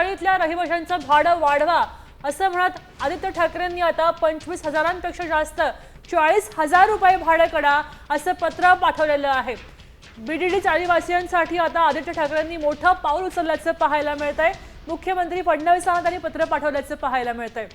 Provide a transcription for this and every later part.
चाळीतल्या रहिवाशांचं भाडं वाढवा असं म्हणत आदित्य ठाकरेंनी आता 25,000पेक्षा जास्त 40,000 रुपये भाडे करा असं पत्र पाठवलेलं आहे। बीडीडी चाळीवासियांसाठी आता आदित्य ठाकरेंनी मोठं पाऊल उचलल्याचं पाहायला मिळतंय। मुख्यमंत्री फडणवीसांना त्यांनी पत्र पाठवल्याचं पाहायला मिळतंय।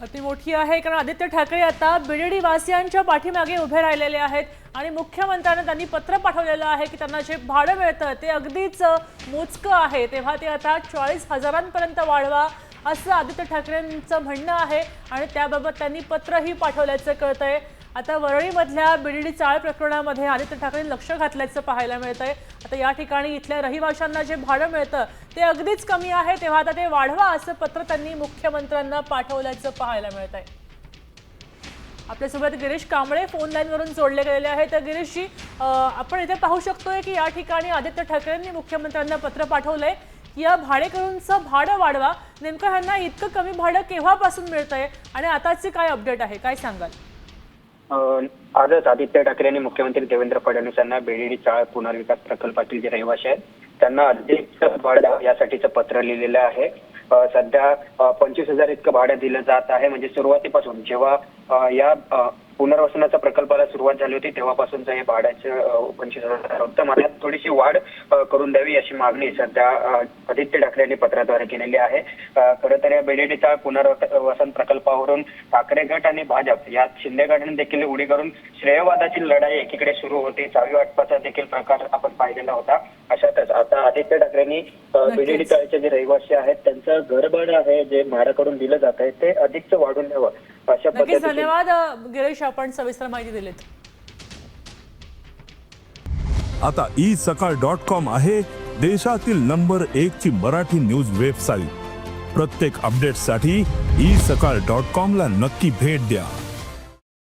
अति मोठी आहे कारण आदित्य ठाकरे आता बीडीडी वासियांच्या पाठीमागे उभे राहिलेले आहेत आणि मुख्यमंत्र्यांना त्यांनी पत्र पाठवलेलं आहे की त्यांना जे भाडं मिळतं ते अगदीच मोजकं आहे, तेव्हा ते आता 40,000पर्यंत वाढवा असं आदित्य ठाकरेंचं म्हणणं आहे आणि त्याबाबत त्यांनी पत्रही पाठवल्याचं कळतंय। आता वरळीमधल्या बीडीडी चाळ प्रकरणामध्ये आदित्य ठाकरे लक्ष घातल्याचं पाहायला मिळतंय। आता या ठिकाणी इथल्या रहिवाशांना जे भाडं मिळतं ते अगदीच कमी आहे, तेव्हा आता ते वाढवा असं पत्र त्यांनी मुख्यमंत्र्यांना पाठवल्याचं पाहायला मिळतंय। आपल्यासोबत गिरीश कांबळे फोन लाईनवरून जोडले गेलेले आहेत। तर गिरीशजी, आपण इथे पाहू शकतोय की या ठिकाणी आदित्य ठाकरेंनी मुख्यमंत्र्यांना पत्र पाठवलंय की या भाडेकरूंचं भाडं वाढवा। नेमकं ह्यांना इतकं कमी भाडं केव्हापासून मिळतंय आणि आताची काय अपडेट आहे, काय सांगाल? आजच आदित्य ठाकरे यांनी मुख्यमंत्री देवेंद्र फडणवीस यांना बीडीडी चाळ पुनर्विकास प्रकल्पातील जे रहिवासी आहेत त्यांना अधिक भाडं यासाठीचं पत्र लिहिलेलं आहे। सध्या 25,000 इतकं भाडं दिलं जात आहे। म्हणजे सुरुवातीपासून जेव्हा या पुनर्वसनाच्या प्रकल्पाला सुरुवात झाली होती तेव्हापासूनचं हे भाड्याचं 25,000 होतं। मला थोडीशी वाढ करून द्यावी अशी मागणी सध्या आदित्य ठाकरे यांनी पत्राद्वारे केलेली आहे। खरं तर या बीडीडी चाळ पुनर्वसन प्रकल्पावरून ठाकरे गट आणि भाजप यात शिंदे गटाने देखील उडी करून श्रेयवादाची लढाई एकीकडे सुरू होती। चावी वाटपाचा देखील प्रकार आपण पाहिलेला होता। अशातच आता आदित्य ठाकरेंनी बीडीडी चाळीचे जे रहिवासी आहेत त्यांचं घरभाडं आहे जे भाड्याकडून दिलं जात आहे ते अधिकच वाढून द्यावं अशा पद्धतीने। धन्यवाद गिरीश, आपण सविस्तर माहिती दिलीत। आता isakal.com आहे देशातील नंबर 1 ची मराठी न्यूज वेबसाईट। प्रत्येक अपडेटसाठी isakal.com ला नक्की भेट द्या।